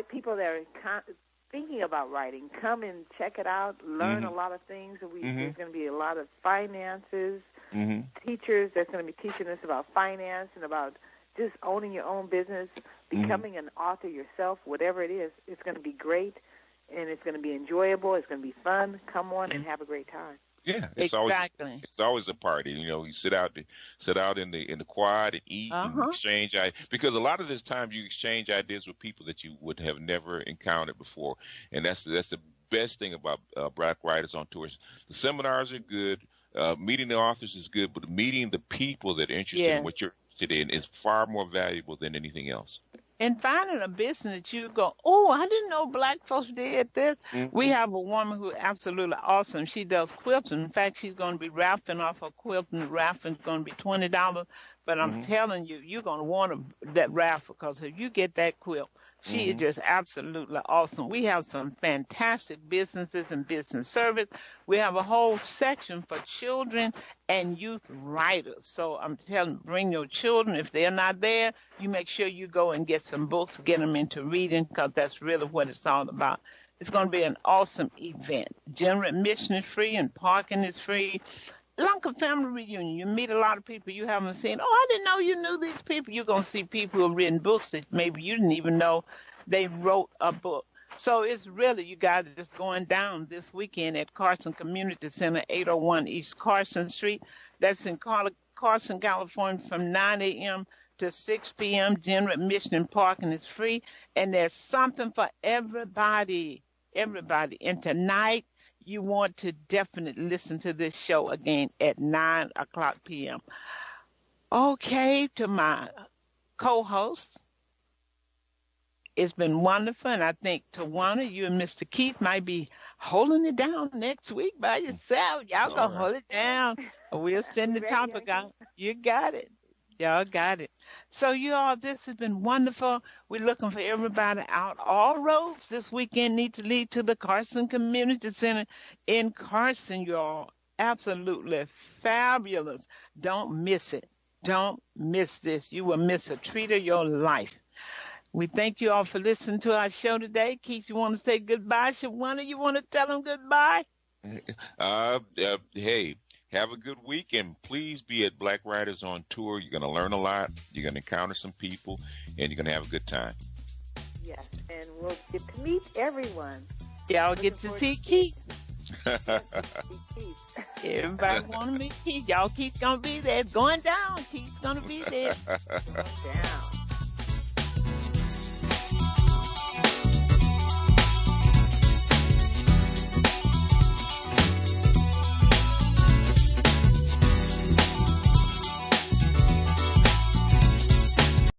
people that are thinking about writing, come and check it out, learn a lot of things. There's going to be a lot of finances, teachers that's going to be teaching us about finance and about just owning your own business, becoming an author yourself, whatever it is. It's going to be great, and it's going to be enjoyable. It's going to be fun. Come on and have a great time. Yeah, Exactly. It's always a party. You sit out in the quad and eat and exchange because a lot of this time you exchange ideas with people that you would have never encountered before, and that's the best thing about Black Writers on Tours. The seminars are good, meeting the authors is good, but meeting the people that are interested in what you're in is far more valuable than anything else. And finding a business that you go, oh, I didn't know black folks did this. We have a woman who is absolutely awesome. She does quilts. In fact, she's going to be rafting off her quilt, and the rafting is going to be $20. But I'm telling you, you're going to want that raffle because if you get that quilt, she is just absolutely awesome. We have some fantastic businesses and business service. We have a whole section for children and youth writers. So I'm telling you, bring your children. If they're not there, you make sure you go and get some books, get them into reading because that's really what it's all about. It's going to be an awesome event. General admission is free and parking is free. Like a family reunion, you meet a lot of people you haven't seen. Oh, I didn't know you knew these people. You're going to see people who have written books that maybe you didn't even know they wrote a book. So it's really, you guys are just going down this weekend at Carson Community Center, 801 East Carson Street. That's in Carson, California, from 9 a.m. to 6 p.m. General admission and parking is free. And there's something for everybody, And tonight, you want to definitely listen to this show again at 9 o'clock p.m. Okay, to my co-host, it's been wonderful, and I think, Tawana, you and Mr. Keith might be holding it down next week by yourself. Y'all going to hold it down. We'll send the topic out. You got it. Y'all got it. So, you all, this has been wonderful. We're looking for everybody out. All roads this weekend need to lead to the Carson Community Center in Carson, y'all. Absolutely fabulous. Don't miss it. Don't miss this. You will miss a treat of your life. We thank you all for listening to our show today. Keith, you want to say goodbye? Shawana, you want to tell them goodbye? Hey. Have a good week, and please be at Black Writers on Tour. You're going to learn a lot. You're going to encounter some people, and you're going to have a good time. Yes, and we'll get to meet everyone. Y'all get to see Keith. Yes, Keith. Everybody want to meet Keith. Y'all, Keith's going to be there. It's going down. Keith's going to be there. Down.